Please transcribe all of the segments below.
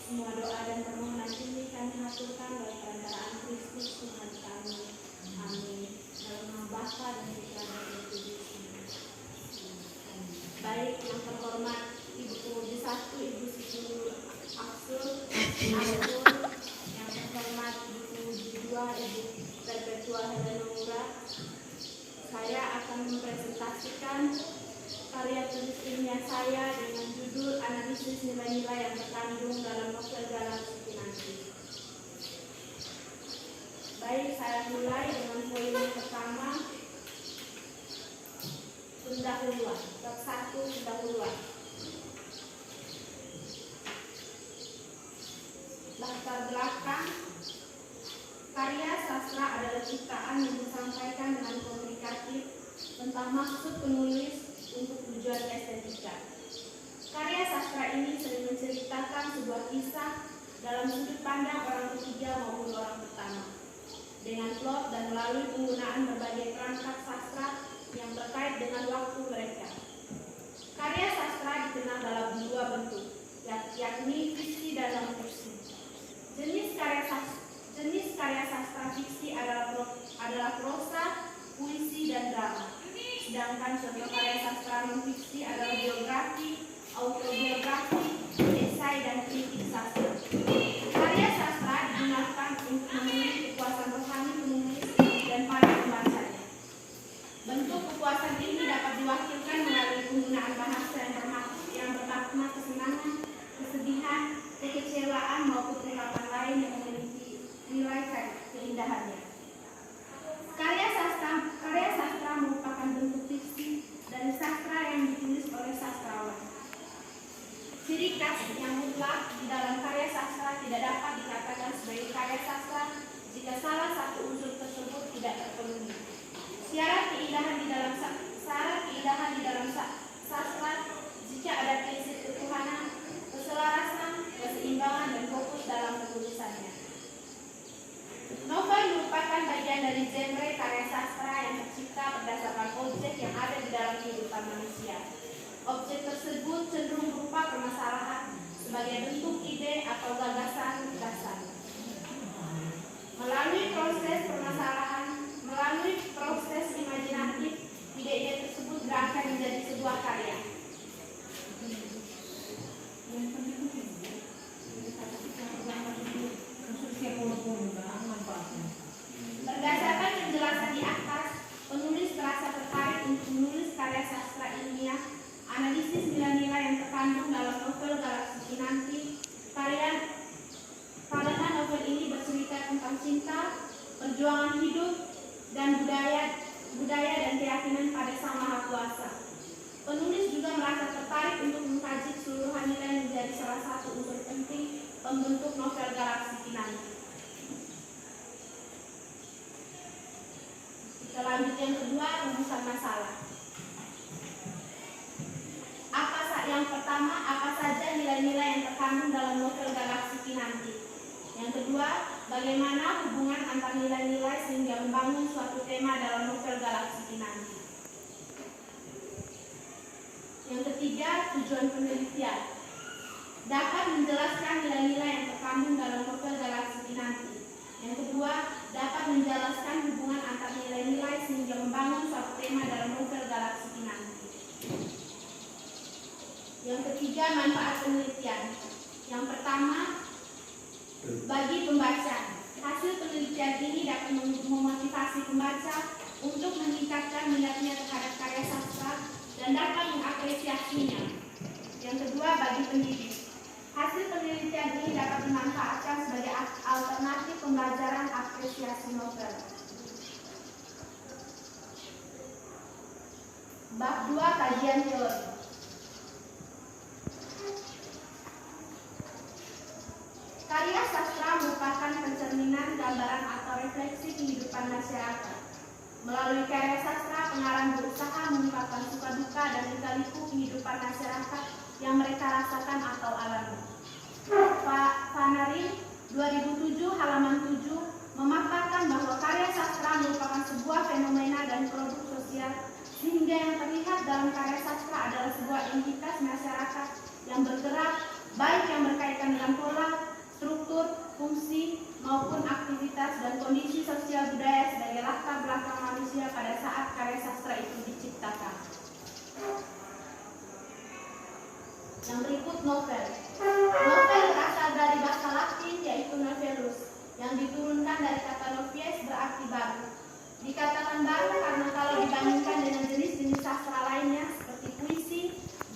Semua doa dan permohonan ini kami haturkan oleh perantaraan Kristus Tuhan kami. Amin. Dalam nama Bapa dan Putra dan Roh Kudus. Baik, yang terhormat Ibu Pengurus 1, Ibu Siti Aksul, yang terhormat Ibu Pengurus 2, Ibu Perpetua Helenura, saya akan mempresentasikan karya tulis ilmiah saya dengan judul Analisis Nilai-nilai yang terkandung dalam novel Galaksi Pinangki. Baik, saya mulai dengan poin yang pertama, pendahuluan. Bab 1, pendahuluan. Latar belakang. Karya sastra adalah ciptaan yang disampaikan dengan komunikatif tentang maksud penulis untuk tujuan estetika. Karya sastra ini sering menceritakan sebuah kisah dalam sudut pandang orang ketiga maupun orang pertama, dengan plot dan melalui penggunaan berbagai perangkat sastra yang terkait dengan waktu mereka. Karya sastra dikenal dalam dua bentuk, yakni fiksi dan non-fiksi. Jenis karya sastra fiksi adalah prosa, puisi, dan drama. Sedangkan contoh karya sastra non-fiksi adalah biografi, autobiografi, esai, dan kritik sastra. Karya sastra digunakan untuk memenuhi kepuasan rohani penulis dan para pembacanya. Bentuk kepuasan ini dapat diwakilkan melalui penggunaan bahasa yang bermakna kesenangan, kesedihan, kekecewaan maupun ungkapan lain yang memiliki nilai keindahannya. Karya sastra merupakan bentuk fiksi dari sastra yang ditulis oleh sastrawan. Ciri khas yang mutlak di dalam karya sastra tidak dapat dikatakan sebagai karya sastra jika salah satu unsur tersebut tidak terpenuhi. Syarat keindahan di dalam sastra jika ada prinsip ketuhanan, keselarasan, keseimbangan, dan fokus dalam penulisannya. Novel merupakan bagian dari genre karya sastra yang tercipta berdasarkan objek yang ada di dalam kehidupan manusia. Objek tersebut cenderung berupa permasalahan sebagai bentuk ide atau gagasan dasar. Melalui proses imajinatif, ide-ide tersebut berangkat menjadi sebuah karya. Berdasarkan penjelasan di atas, penulis merasa tertarik untuk menulis karya sastra ilmiah, analisis nilai-nilai yang terkandung dalam novel Galaksi Pinangki. Karena novel ini bercerita tentang cinta, perjuangan hidup, dan budaya dan keyakinan pada Sang Maha Kuasa. Penulis juga merasa tertarik untuk mengkaji keseluruhan nilai menjadi salah satu unsur penting pembentuk novel Galaksi Pinangki. Selanjutnya yang kedua, rumusan masalah. Yang pertama, apa saja nilai-nilai yang terkandung dalam novel Galaksi Pinangki? Yang kedua, bagaimana hubungan antar nilai-nilai sehingga membangun suatu tema dalam novel Galaksi Pinangki? Yang ketiga, tujuan penelitian. Dapat menjelaskan nilai-nilai yang terkandung dalam novel Galaksi Pinangki. Yang kedua, dapat menjelaskan hubungan antar nilai-nilai sehingga membangun suatu tema dalam novel Galaksi Pinangki. Yang ketiga, manfaat penelitian. Yang pertama, bagi pembaca. Hasil penelitian ini dapat memotivasi pembaca untuk meningkatkan minatnya terhadap karya sastra dan dapat mengapresiasinya. Yang kedua, bagi pendidik. Hasil penelitian ini dapat dimanfaatkan sebagai alternatif pembelajaran apresiasi novel. Bab 2, kajian teori. Karya sastra merupakan pencerminan, gambaran atau refleksi kehidupan masyarakat. Melalui karya sastra, pengarang berusaha mengungkapkan suka duka dan lika-liku kehidupan masyarakat yang mereka rasakan atau alami. Fanarin 2007 halaman 7 memaparkan bahwa karya sastra merupakan sebuah fenomena dan produk sosial, sehingga yang terlihat dalam karya sastra adalah sebuah entitas masyarakat yang bergerak, baik yang berkaitan dengan pola, Yang berikut novel. Novel berasal dari bahasa Latin yaitu novellus, yang diturunkan dari kata novies berarti baru. Dikatakan baru karena kalau dibandingkan dengan jenis-jenis sastra lainnya seperti puisi,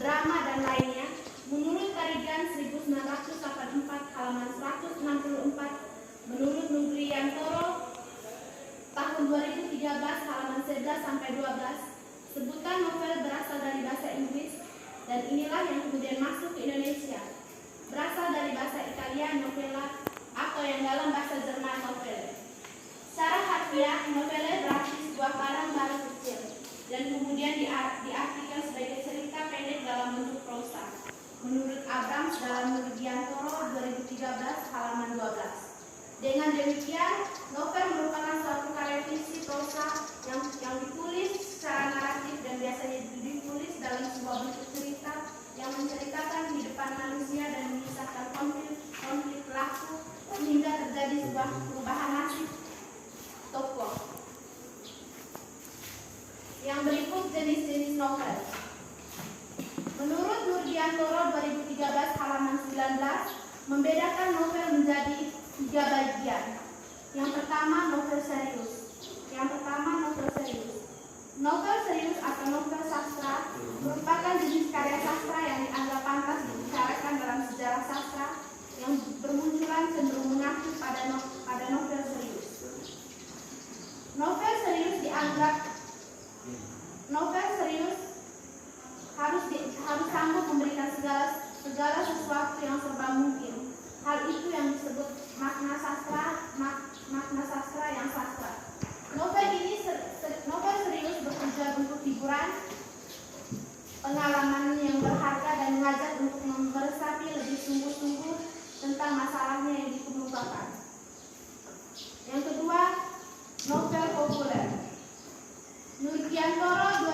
drama, dan lainnya, menurut Karigan 1984 halaman 164, menurut Nugriantoro tahun 2013 halaman 11 sampai 12, sebutan novel berasal dari bahasa Inggris dan inilah yang kemudian masuk ke Indonesia. Berasal dari bahasa Italia novella atau yang dalam bahasa Jerman novelle. Secara harfiah, novelle berarti sebuah barang baru kecil dan kemudian diartikan sebagai cerita pendek dalam bentuk prosa. Menurut Abrams dalam Nugriantoro 2013 halaman 12. Dengan demikian, novel merupakan suatu karya fiksi prosa yang ditulis secara naratif dan biasanya ditulis dalam sebuah bentuk cerita yang menceritakan kehidupan manusia dan mengisahkan konflik laku sehingga terjadi sebuah perubahan nasib tokoh. Yang berikut jenis-jenis novel. Menurut Nugriantoro 2013 halaman 19 membedakan novel menjadi 3 bagian. Yang pertama novel serius. Novel serius atau novel sastra merupakan jenis karya sastra yang dianggap pantas dibicarakan dalam sejarah sastra yang bermunculan cenderung mengacu pada novel serius. Novel serius harus sanggup memberikan segala sesuatu yang serba mungkin. Hal itu yang disebut makna sastra yang sastra. Novel serius bertujuan untuk hiburan, pengalaman yang berharga dan mengajak untuk meresapi lebih sungguh-sungguh tentang masalahnya yang dikemukakan. Yang kedua, novel populer. Nugriantoro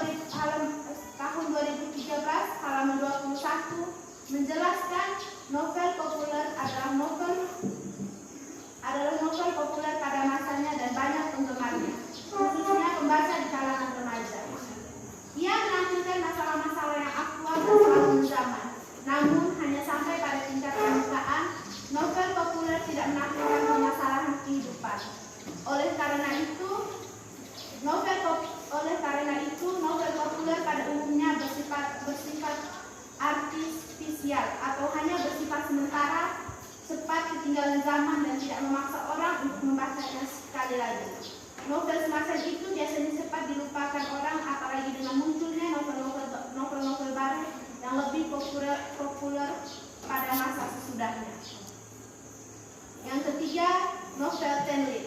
tahun 2013 halaman 21 menjelaskan novel populer adalah novel populer pada masanya dan banyak penggemarnya, khususnya pembaca di kalangan remaja. Ia menampilkan masalah-masalah yang aktual dan selalu menjaman. Namun hanya sampai pada tingkat permukaan, novel populer tidak menampilkan permasalahan kehidupan. Oleh karena itu, novel populer pada umumnya bersifat artifisial atau hanya bersifat sementara, cepat ketinggalan zaman dan tidak memaksa orang untuk membacanya sekali lagi. Novel semacam itu biasanya cepat dilupakan orang, apalagi dengan munculnya novel baru yang lebih populer pada masa sesudahnya. Yang ketiga, novel tenlit.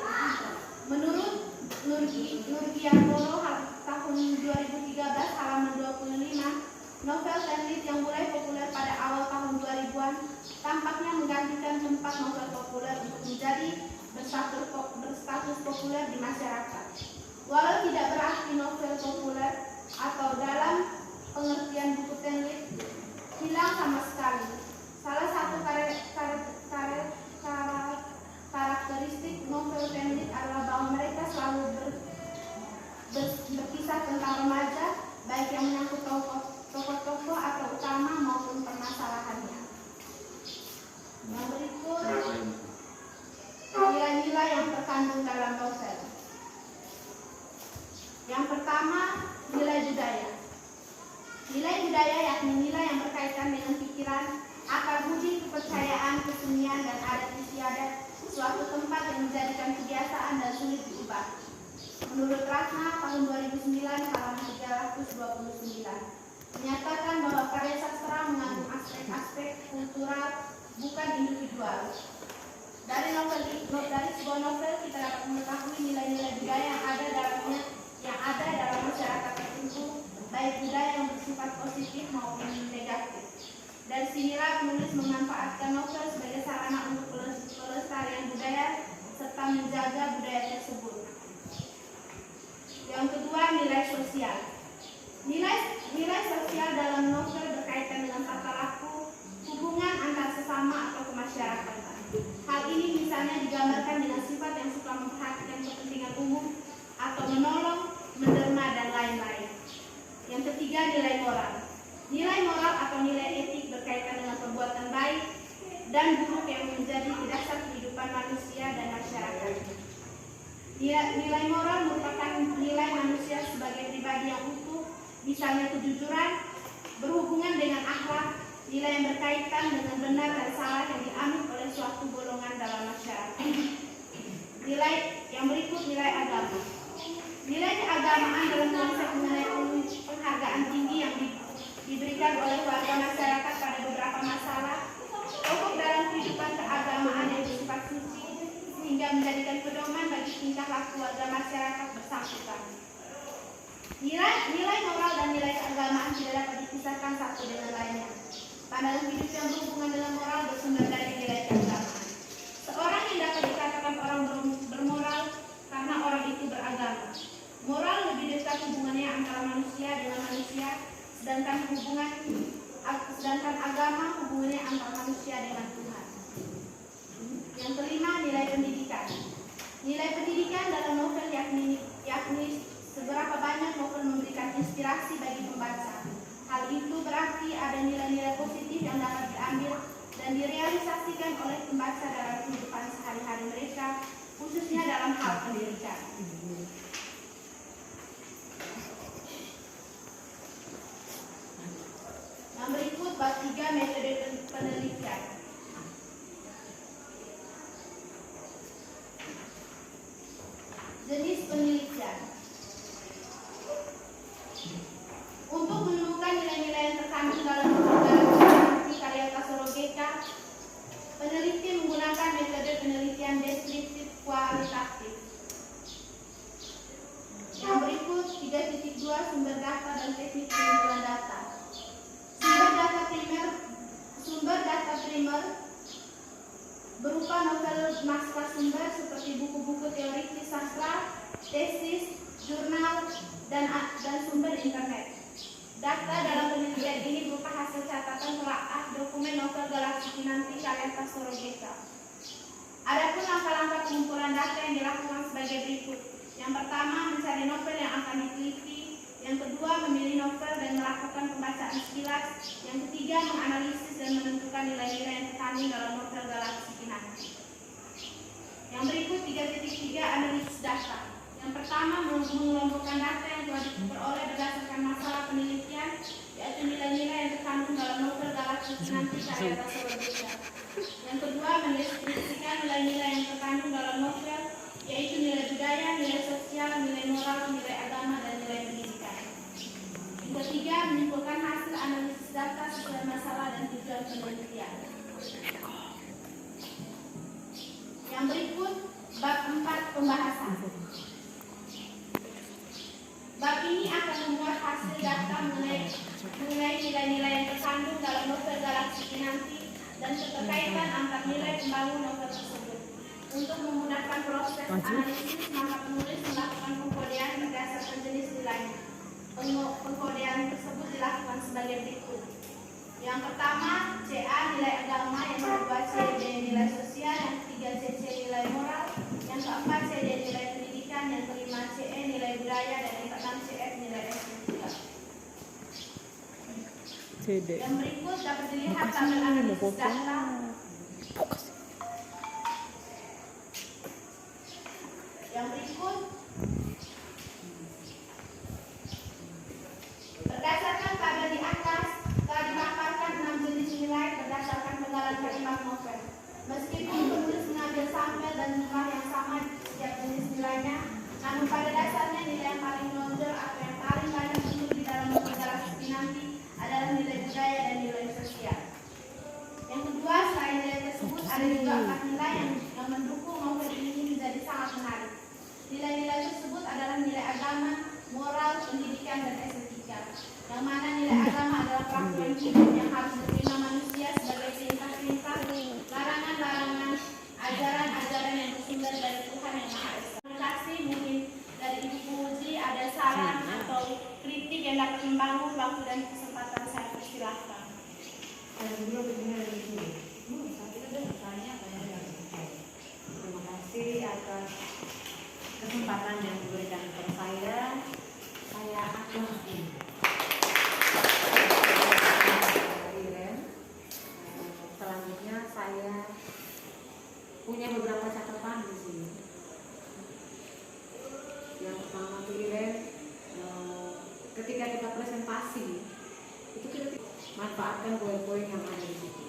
Menurut Nugriantoro tahun 2013 halaman 25, novel tenlit yang mulai populer pada awal tahun 2000-an tampaknya menggantikan tempat novel populer untuk menjadi berstatus populer di masyarakat. Walau tidak berarti novel populer atau dalam pengertian buku tenlit hilang sama sekali. Salah satu karakteristik novel tenlit adalah bahwa mereka selalu berkisah tentang remaja, baik yang menyangkut tokoh-tokoh atau utama maupun permasalahannya. Yang berikut nilai-nilai yang terkandung dalam novel. Yang pertama, nilai budaya. Nilai budaya yakni nilai yang berkaitan dengan pikiran, akal budi, kepercayaan, kesenian, dan adat istiadat suatu tempat yang menjadikan kebiasaan dan sulit diubah. Menurut Ratna tahun 2009 halaman 329 menyatakan bahwa karya sastra mengandung aspek-aspek kultural bukan individual. Dari sebuah novel kita dapat mengetahui nilai-nilai budaya yang ada dalam masyarakat tertentu, baik budaya yang bersifat positif maupun negatif. Dari sinilah penulis memanfaatkan novel sebagai sarana untuk pelestarian budaya serta menjaga budaya tersebut. Yang kedua, nilai sosial. Nilai sosial dalam novel berkaitan dengan tata laku, hubungan antar sesama atau kemasyarakatan. Hal ini misalnya digambarkan dengan sifat yang suka memperhatikan kepentingan umum atau menolong, menderma, dan lain-lain. Yang ketiga, nilai moral. Nilai moral atau nilai etik berkaitan dan buruk yang menjadi dasar kehidupan manusia dan masyarakat. Nilai moral merupakan nilai manusia sebagai pribadi yang utuh, misalnya kejujuran, berhubungan dengan akhlak, nilai yang berkaitan dengan benar dan salah yang dianut oleh suatu golongan dalam masyarakat. Nilai yang berikut, nilai agama. Nilai keagamaan dalam konsep mengenai penghargaan tinggi yang diberikan oleh warga masyarakat pada beberapa masalah pokok dalam kehidupan keagamaan yang bersifat suci, sehingga menjadikan pedoman bagi tingkah laku warga masyarakat bersangkutan. Nilai moral dan nilai keagamaan tidak dapat dipisahkan satu dengan lainnya. Pandangan hidup yang berhubungan dengan moral bersumber dari nilai keagamaan. Seorang yang dapat dikatakan orang bermoral karena orang itu beragama. Moral lebih dekat hubungannya antara manusia dengan manusia, sedangkan agama hubungannya antara manusia dengan Tuhan. Yang kelima, nilai pendidikan. Nilai pendidikan dalam novel yakni seberapa banyak novel memberikan inspirasi bagi pembaca. Hal itu berarti ada nilai-nilai positif yang dapat diambil dan direalisasikan oleh pembaca dalam kehidupan sehari-hari mereka, khususnya dalam hal pendidikan. Yang berikut bab 3, metode penelitian. Jenis penelitian. Untuk menemukan nilai-nilai yang terkandung dalam novel karya Tasorogeka, peneliti menggunakan metode penelitian deskriptif kualitatif. Yang berikut 3.2, sumber data dan teknik pengumpulan data. Sumber data primer berupa novel naskah sumber seperti buku-buku teori sastra, tesis, jurnal, dan sumber internet. Data dalam penelitian ini berupa hasil catatan telaah dokumen novel Galaksi Kinanti karya Tasorogeka. Adapun langkah-langkah pengumpulan data yang dilakukan sebagai berikut. Yang pertama, mencari novel yang akan diteliti. Yang kedua, memilih novel dan melakukan pembacaan sekilas. Yang ketiga, menganalisis dan menentukan nilai-nilai yang terkandung dalam novel Galaksi Kinanti. Yang berikut 3.3, analisis data. Yang pertama, mengelompokkan data yang telah diperoleh berdasarkan masalah penelitian, yaitu nilai-nilai yang terkandung dalam novel Galaksi Kinanti karya Tasorogeka. Yang kedua, mendeskripsikan nilai-nilai yang terkandung dalam novel, yaitu nilai budaya, nilai sosial, nilai moral, nilai agama, dan nilai pendidikan. Yang ketiga, menyimpulkan hasil analisis data sesuai masalah dan tujuan penelitian. Yang berikut, bab 4, pembahasan. Bab ini akan memuat hasil data mengenai nilai-nilai yang terkandung dalam novel Galaksi Kinanti dan keterkaitan antar nilai pembangun novel tersebut. Untuk memudahkan proses analisis, maka penulis melakukan pengkodean berdasarkan jenis nilainya. Pengkodean tersebut dilakukan sebagai berikut. Yang pertama, CA nilai agama, yang kedua CD nilai sosial, yang ketiga CC nilai moral, yang keempat CD nilai pendidikan, yang kelima CE nilai budaya, dan yang keenam CF nilai estetika. Yang berikut dapat dilihat tabel analisis data. Yang berikut berdasarkan tabel di atas telah dipaparkan 6 jenis nilai berdasarkan penggalan kalimat novel. Meskipun penulis mengambil sampel dan jumlah yang sama di setiap jenis nilainya, namun pada dasarnya nilai yang paling menonjol atau yang paling banyak muncul di dalam novel Galaksi Kinanti adalah nilai budaya dan nilai sosial. Yang kedua, selain nilai tersebut ada juga 4 nilai yang mendukung novel ini menjadi sangat menarik. Nilai-nilai tersebut adalah nilai agama, moral, pendidikan, dan estetika. Yang mana nilai agama adalah peraturan hidup yang harus diterima manusia sebagai perintah-perintah, larangan-larangan, ajaran-ajaran yang bersumber dari Tuhan yang Maha Esa. Terima kasih. Mungkin dari Ibu Puji ada saran atau kritik yang dapat membangun waktu dan kesempatan saya persilahkan. Terima kasih atas kesempatan yang diberikan kepada saya. Saya akan selanjutnya saya ketika kita presentasi itu kita manfaatkan poin-poin yang ada di situ.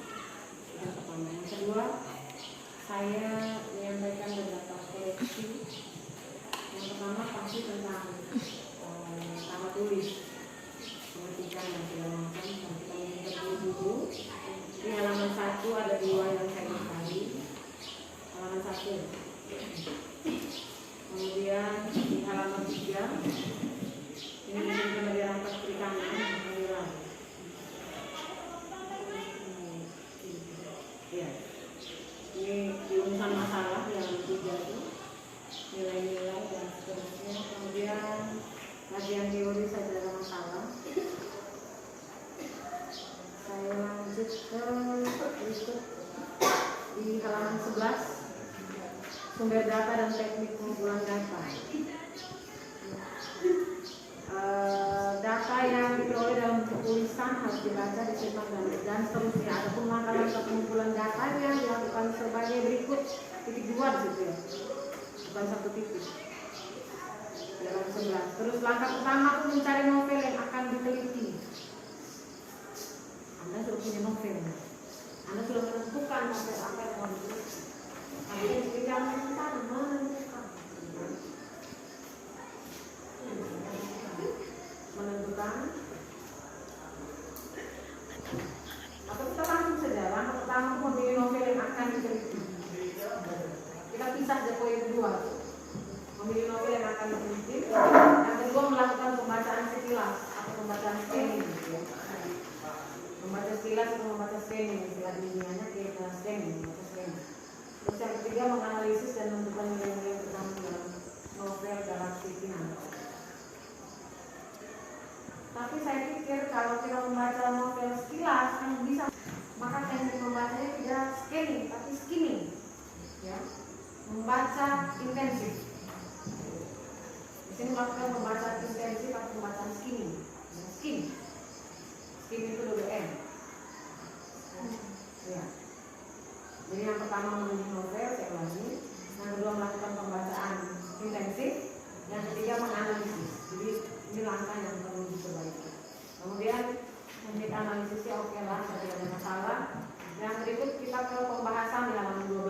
Yang pertama. Yang kedua, saya menyampaikan beberapa koreksi. Yang pertama pasti tentang sama tulis, pengertian dan segala macam. Dan kita mengingat dulu. Di halaman 1 ada 2 yang saya ingin. Halaman 1. Kemudian di halaman 3 ini mungkin dari rangka perikanan menilai. Ya. Ini diurusan masalah yang 3 itu nilai-nilai dan seterusnya. Kemudian kajian teori saja masalah. Saya lanjut ke berikut di halaman 11, sumber data dan teknik pengumpulan data. Data yang diperoleh dalam tulisan harus dibaca, disimpan dan seterusnya. Adapun langkah-langkah pengumpulan datanya dilakukan sebagai berikut. Titik 2 di situ ya, bukan 1 titik. Dalam 11. Terus langkah pertama itu mencari novel yang akan diteliti. Anda sudah punya novel. Anda sudah menentukan novel apa yang mau diteliti. Anda tidak menentukan. Atau kita langsung saja. Langkah pertama itu memilih novel yang akan diteliti. Kita pisah aja poin 2. Memilih novel yang akan diteliti. Yang kedua melakukan pembacaan sekilas atau pembacaan scanning. Membaca sekilas atau membaca scanning, istilah ilmiahnya kita scanning, membaca scanning. Terus yang ketiga menganalisis dan menentukan nilai-nilai yang terkandung dalam novel Galaksi Final. Tapi saya pikir kalau kita membaca novel sekilas kan bisa, maka teknik membacanya tidak scanning tapi skimming, ya, membaca intensif. Di sini melakukan pembacaan intensif atau pembacaan skimming, ya, skim itu WM. Ya. Jadi yang pertama menulis novel, saya ulangi. Yang kedua melakukan pembacaan intensif. Yang ketiga menganalisis. Jadi ini langkah yang perlu diperbaiki. Kemudian menjadi analisisnya oke lah, tidak ada masalah. Yang berikut kita ke pembahasan di halaman 12.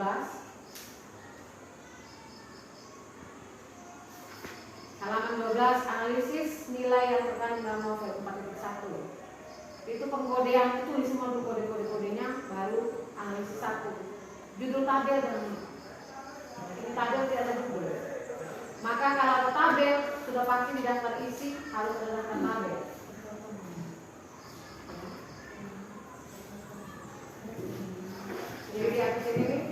Halaman 12 analisis nilai yang terkandung dalam novel 4.1. Itu pengkodean, tulis semua dulu kode-kodenya, baru analisis 1. Judul tabel dan ini tabel tidak ada judul. Maka kalau ada tabel sudah pasti di daftar isi harus ada daftar tabel. Jadi di atas ini,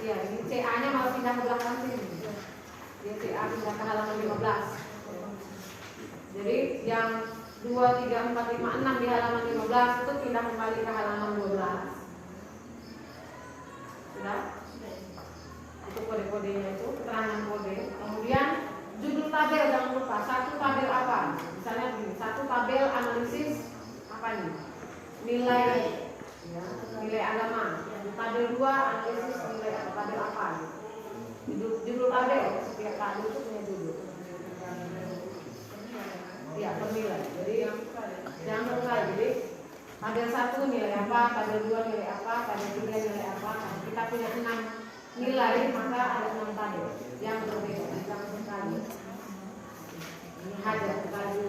ya ini CA-nya malah pindah ke belakang sini. Dia CA pindah ke halaman 15. Jadi yang 2, 3, 4, 5, 6 di halaman 15 itu pindah kembali ke halaman 12. Sudah? Itu kode-kodenya itu, keterangan kode. Kemudian judul tabel jangan lupa. 1 tabel apa? Misalnya begini, 1 tabel analisis apa nih? Nilai, ya, nilai agama. Tabel 2 analisis nilai tabel apa? Judul tabel, setiap tabel itu punya judul. Ya, pernilai. Jadi jangan lupa. Jadi tabel 1 nilai apa, tabel 2 nilai apa, tabel 3 nilai apa. Kita punya 6 nilai, maka ada 6 tabel yang berbeda. Jangan sekali. Ini hajar baju.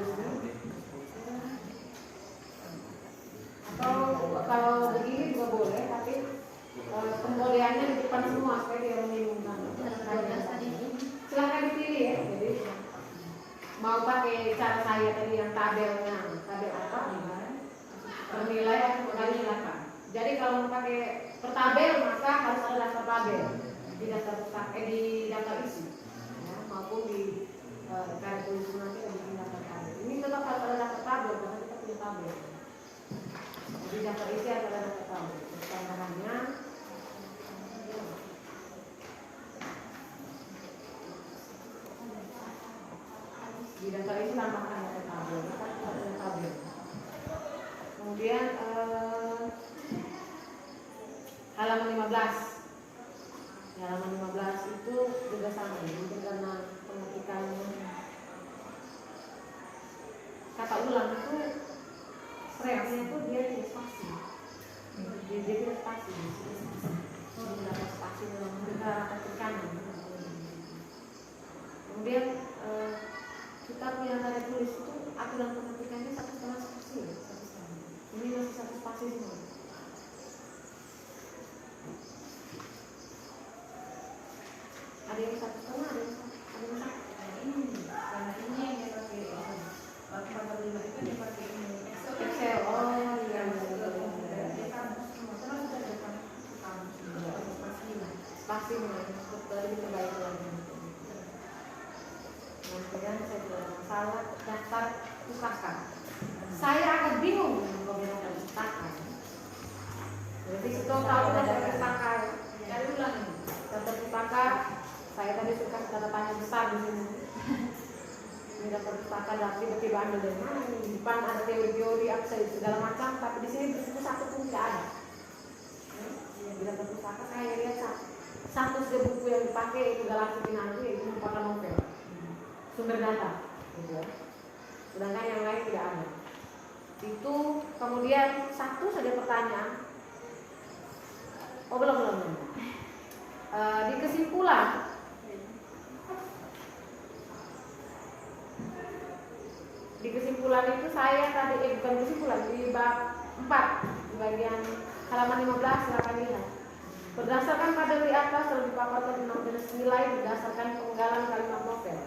Atau kalau begini juga boleh, tapi pembolehannya di depan semua supaya dia membingungkan. Silahkan dipilih ya. Jadi mau pakai cara saya tadi yang tabelnya, tabel apa? Pernilai atau silakan. Jadi kalau mau pakai per tabel maka harus ada daftar tabel di daftar isi, ya, maupun di karya tulis nanti ada di daftar tabel. Ini tetap harus ada daftar tabel karena kita punya tabel. Di daftar isi ada daftar tabel. Tambahannya di daftar isi tambahkan ada tabel, ada tabel. Kemudian halaman 15. Ya, halaman 15 itu juga sama, mungkin karena pengetikannya. kata ulang itu stresnya itu dia tidak spasi. Dia tidak spasi. Tidak spasi dalam tekanan. Kemudian kita punya tanda tulis itu aturan pengetikannya 1,5 spasi. Ini masih 1 spasi semua. Ada yang 1,5, ada yang 1. Karena ini yang dia pakai waktu 45 itu dia pakai ini Excel. Oh iya. Spasi dari terbaik lagi. Kemudian saya bilang masalah daftar pustaka. Saya agak bingung dengan pemilihan pustaka. Jadi itu tahu daftar pustaka. cari ulang. Daftar pustaka. Saya tadi suka tanda tanya besar di sini. Ini daftar pustaka dan tiba-tiba ambil dari mana? Di depan ada teori-teori apa segala macam, tapi di sini buku satu pun tidak ada. Di daftar pustaka saya lihat satu buku yang dipakai itu Galaksi Pinangki itu merupakan novel. Sumber data, gitu ya. Sedangkan yang lain tidak ada. Itu kemudian satu saja pertanyaan. Oh belum. Di kesimpulan itu saya tadi bukan kesimpulan di bab 4 di bagian halaman 15 silakan lihat. Berdasarkan pada di atas telah dipaparkan 6 jenis nilai berdasarkan penggalan kalimat novel.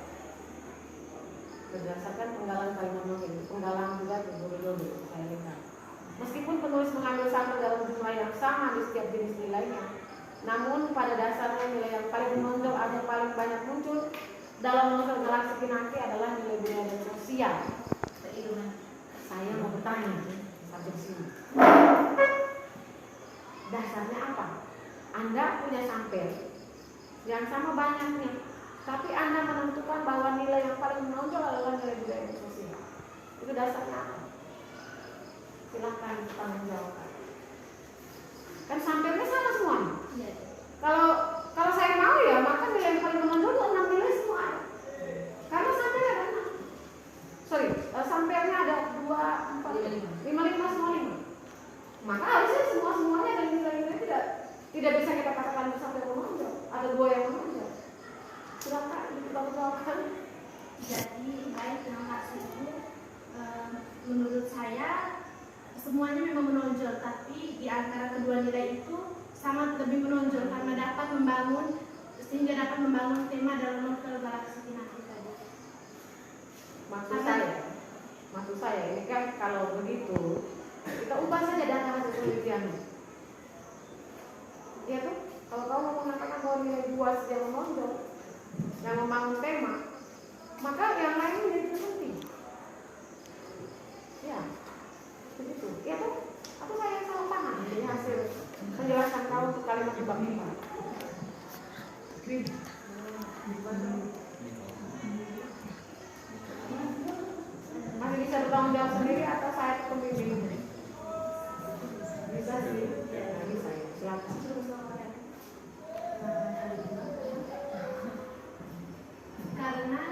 Berdasarkan penggalan kalimat novel, penggalan juga berdodo saya lihat. Meskipun penulis mengambil sampel dalam jumlah yang sama di setiap jenis nilainya, namun pada dasarnya nilai yang paling menonjol atau paling banyak muncul dalam novel Galaksi Pinangki adalah nilai budaya dan sosial. Saya mau bertanya sampai sini. Dasarnya apa? Anda punya sampel yang sama banyaknya, tapi Anda menentukan bahwa nilai yang paling menonjol adalah nilai budaya dan sosial. Itu dasarnya apa? Silahkan tanggung jawab. Kan sampelnya sama semuanya. Kalau saya mau ya, maka nilai yang paling menonjol itu 6 nilai semua. Karena sampelnya ada 6. Sampelnya ada 2, 4, 5 semua 5. Maka harusnya semuanya ada nilai-nilai tidak bisa kita katakan itu sampel menonjol. Ada 2 yang menonjol. Silakan ditanggung. Jadi baik, terima kasih Bu. Menurut saya semuanya memang menonjol, tapi di antara kedua nilai itu sangat lebih menonjol karena dapat membangun tema dalam novel Galaksi Pinangki tadi. Maksud saya ini kan kalau begitu kita ubah saja data hasil penelitian. Ya tuh, kalau kamu mau mengatakan bahwa nilai 2 saja menonjol yang membangun tema, maka yang lain menjadi penting. Ya, begitu. Ya tuh, atau saya yang salah paham dari hasil penjelasan kau untuk kalimat di bab 5. Masih bisa bertanggung jawab sendiri atau saya pembimbing? Bisa sih, ya, bisa ya. Silakan. Karena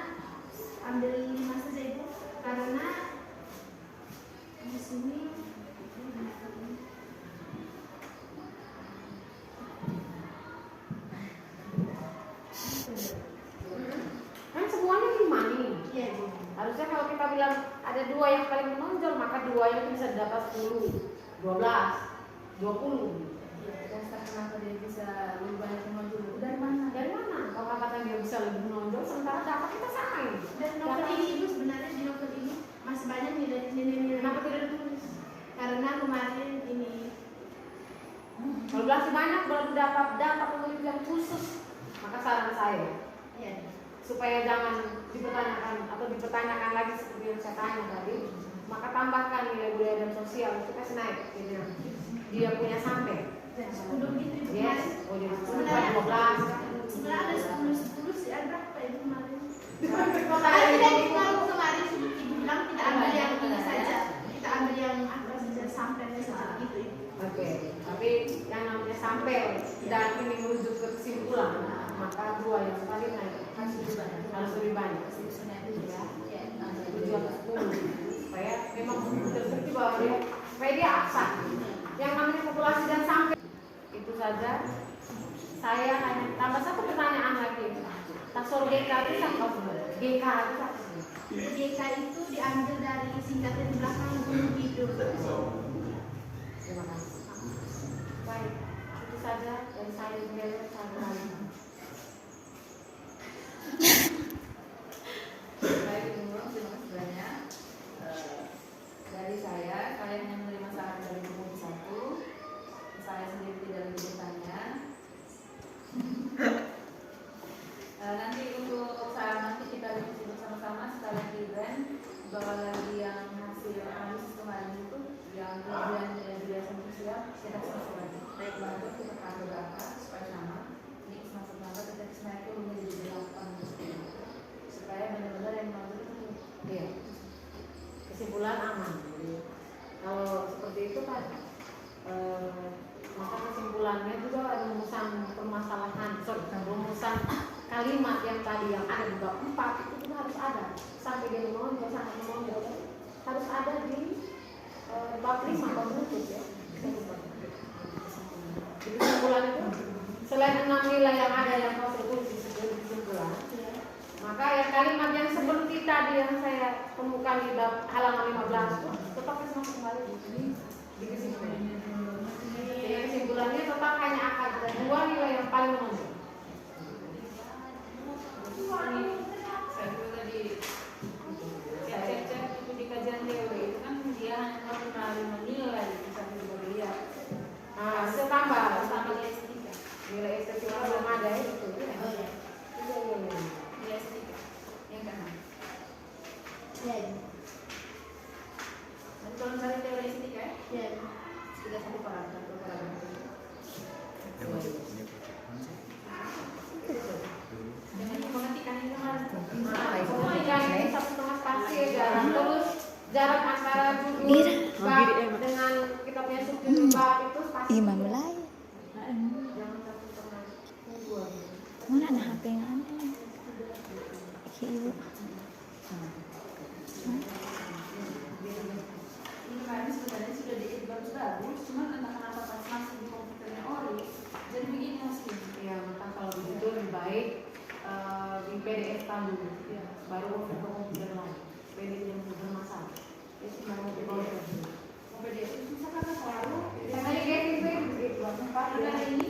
ambil 5 saja Ibu, karena di sini kan semuanya 5 nih. iya Bu. Harusnya kalau kita bilang ada 2 yang paling menonjol, maka 2 yang bisa dapat 10, 12, 20. Dasar kenapa dia bisa lebih banyak menonjol? Dari mana? Dari mana? Kalau katakan dia bisa lebih menonjol, sementara dapat kita sama ini. Dan novel ini Ibu, sebenarnya di novel ini masih banyak nilai-nilai. Kenapa tidak ditulis? Karena kemarin ini Kalau masih banyak belum dapat penelitian khusus, maka saran saya ya, supaya jangan dipertanyakan lagi seperti yang saya tanya tadi, maka tambahkan nilai budaya dan sosial, itu kasih naik. Dia punya sampai. 10 gitu Ibu. Yes, oh jadi Sebenarnya 12. sebenarnya ada 10 sih, ada berapa Ibu kemarin? Kalau Tidak ditaruh kemarin Ibu bilang tidak ambil yang ini saja, kita ambil yang apa saja sampelnya saja gitu Ibu. Oke, tapi yang namanya sampel dan ini menuju ke kesimpulan, maka 2 yang paling naik harus lebih banyak. Ya. 7 atau 10 supaya dia sah. Yang namanya populasi dan sampai itu saja. Saya hanya tambah satu pertanyaan lagi. Taksor GK itu apa? GK itu apa? GK itu diambil dari singkatan di belakang gunung hidup. Terima kasih. Baik, itu saja dari saya juga. Baik, Ibu Nurul, terima kasih banyak. Dari saya hanya menerima saran dari Komisi 1. Saya sendiri tidak lagi bertanya. Nanti untuk saran nanti kita diskusi bersama-sama sekalian di event bahwa lagi yang hasil analisis kemarin itu yang kemudian dilihat sosial kita masuk lagi. Baik, lalu kita akan berapa supaya sama. Ini masuk nama kita sebenarnya itu menjadi 8 supaya benar-benar yang masuk itu Iya. Kesimpulan aman. Jadi, kalau seperti itu kan, maka kesimpulannya juga rumusan permasalahan, rumusan kalimat yang tadi yang ada di bab 4 itu juga harus ada sampai dia menonjol, sangat menonjol harus ada di bab 5 bab berikut ya. Jadi kesimpulan itu selain 6 nilai yang ada yang kontribusi sebagai kesimpulan, maka ya kalimat yang seperti tadi yang saya temukan di bab halaman 15 itu tetap harus masuk kembali di kesimpulan. Jadi kesimpulannya tetap hanya akan ada 2 nilai yang paling menonjol. saya juga tadi cek itu di kajian teori itu kan dia hanya menilai bisa dilihat. Nah, setambah Sama estetika. nilai estetika belum ada itu ya. Oh ya. Nilai estetika yang kanan. Ya. Nanti kalau misalnya teori estetika Ya. sudah satu paragraf. Dengan menghentikan itu kan. Kemudian ini 1,5 spasi jarak terus jarak antara judul bab dengan kita punya subjudul bab itu spasi. Imam mulai. Jangan 1,2. Mana ada HP yang aneh? Oke, Ibu. Ini kemarin sebenarnya sudah bagus, cuma entah kenapa pas masuk di komputernya Ori, jadi begini masih. Ya, maka kalau begitu lebih baik di PDF dulu, ya, baru ke komputer lain. PDF yang bermasalah. Itu mau diproses. PDF itu bisa kakak selalu. Saya getting begitu. Ada ini.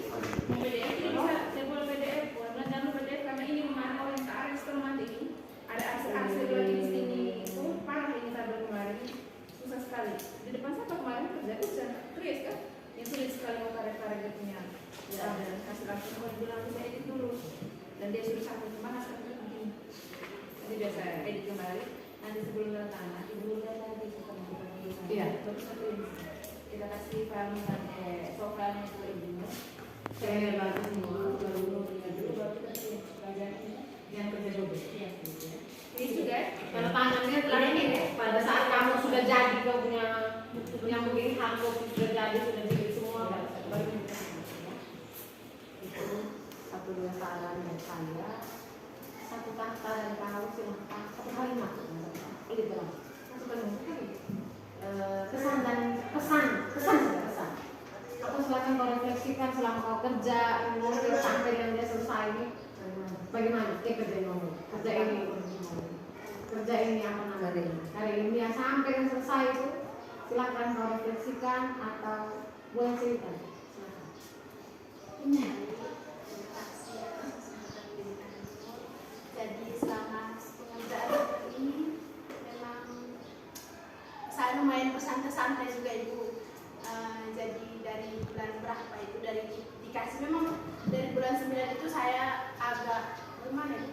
PDF ini bisa tebel PDF, bukan jangan PDF karena ini memantau yang ke arah instrumen ini. Ada arsir lagi di sini. Parah ini tabel kemarin. Susah sekali. Di depan saya kemarin kerja bisa tulis kan? Yang sulit sekali mau tarik-tarik dia punya. Ya, dan kasih langsung mau bilang bisa edit dulu. Dan dia suruh satu cuma hasil itu begini. Jadi biasa edit kembali. Nanti sebelum tanda tangan, ibu lihat lagi setelah kita tulis. Iya. Bagus satu ini. Kita kasih filenya, soalnya itu ibunya. Saya baca dulu, baru Dulu baru kita tulis pelajaran ini. yang kerja dulu. Iya. Ini juga ya. Tanda tangannya telah ini ya. Pada saat kamu sudah jadi, kau punya yang begini hardcopy sudah jadi semua baru dikasih ya. Itu 1-2 saran dari saya. 1 kata dari kau silahkan 1 kalimat. Ini terang. 1 kalimat. Kesan dan pesan saja pesan. Atau silakan kau refleksikan selama kau kerja ini sampai dengan dia selesai ini. Bagaimana? Kerja ini apa namanya? Hari ini ya sampai yang selesai itu silakan kau refleksikan atau buat cerita. Silakan. Ini. Jadi selama pengerjaan ini memang saya lumayan bersantai-santai juga Ibu. Jadi dari bulan berapa itu dikasih memang dari bulan 9 itu saya agak gimana ya?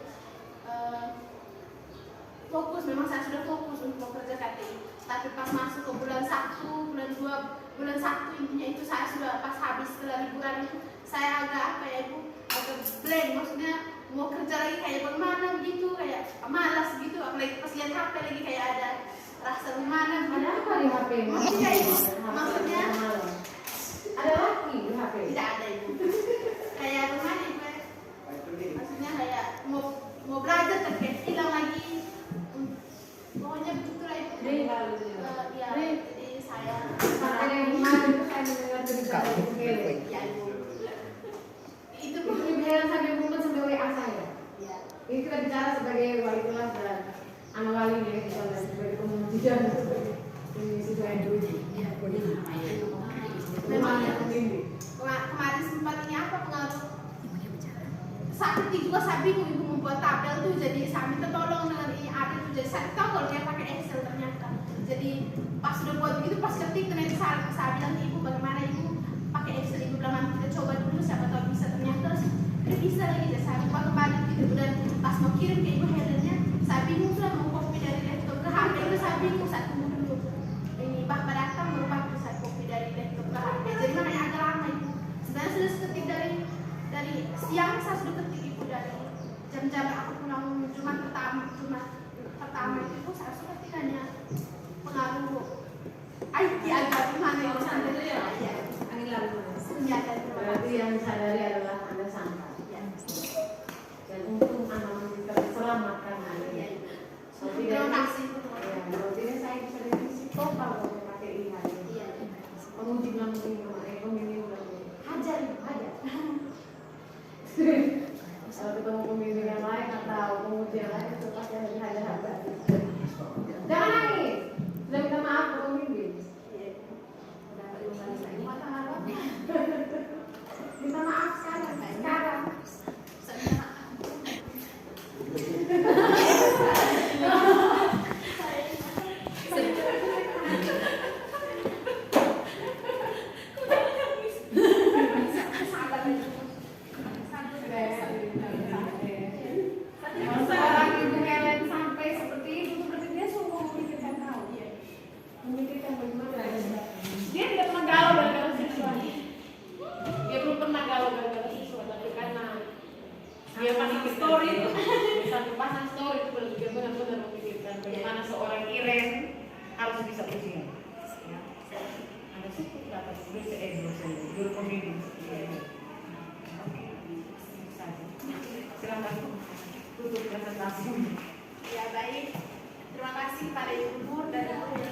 Fokus, memang saya sudah fokus untuk bekerja KTI. Tapi pas masuk ke bulan 1, bulan 2, bulan 1 intinya itu saya sudah pas habis setelah liburan itu saya agak apa ya Ibu, agak blank, maksudnya mau kerja lagi kayak bagaimana begitu, kayak malas gitu, apalagi pas lihat HP lagi kayak ada rasa gimana Ada gitu. apa di HP? Maksudnya Ibu, maksudnya ada laki di HP. tidak ada Ibu. Kayak gimana Ibu? Maksudnya kayak mau belajar tapi kayak hilang lagi. Pokoknya begitu lah Ibu. Dia lalu Ya, jadi saya Sampai yang kemarin itu saya mendengar berita dari Bu Helen. Ya Ibu. Itu Itu Ibu Helen sampai ngumpet sampai WA saya. ya. Ini kita bicara sebagai wali kelas dan anak wali nih, misalnya sebagai pembimbing dan sebagai siswa yang dulu. Memang yang pembimbing. Kemarin sempat ini apa pengaruh? Saat itu juga saya bingung ibu membuat tabel tuh, jadi saya minta tolong dengan ini ada tuh, jadi saya tahu kalau dia pakai Excel ternyata. Jadi pas sudah buat begitu, pas ketik ternyata saya bilang ke ibu bagaimana ibu pakai Excel, ibu bilang nanti kita coba dulu siapa tahu bisa, ternyata tidak bisa lagi. Jadi saya lupa kembali gitu, dan pas mau kirim ke ibu Helennya saya bingung sudah mau copy dari laptop ke HP itu saya bingung, saya tunggu dulu ini bapak datang baru bapak saya copy dari laptop ke HP, jadi makanya agak lama ibu. Sebenarnya sudah ketik dari siang saya sudah ketik ibu, dari jam-jam aku pulang Jumat pertama itu saya sudah ketik hanya pengaruh IT agak gimana itu sampai ya Angin lalu. ya dan Berarti yang sadari adalah Anda santai. Dan untung anak kita diselamatkan hari ini. terima kasih. Ya, berarti ini saya bisa divisi total kalau pakai ini hari ini. Iya. Penguji bilang begini, pembimbing bilang begini. Hajar ibu, hajar. Kalau ketemu pembimbing yang lain atau penguji yang lain itu pasti ada hajar-hajar. Jangan nangis. Sudah minta maaf ke pembimbing. Minta maaf sekarang. Sekarang. Kalau seorang Ibu Helen sampai seperti itu, berarti dia sungguh memikirkan kau. Memikirkan bagaimana. Dia tidak pernah galau gara-gara siswa. Dia belum pernah galau gara-gara siswa, tapi karena dia pasang story itu, satu pasang story itu berarti dia benar-benar memikirkan bagaimana seorang Iren harus bisa ujian. Ya. Ada cukup dapat guru pembimbing. Oke, saja. Silakan tutup presentasi. Ya baik, terima kasih pada Ibu Nur dan Ibu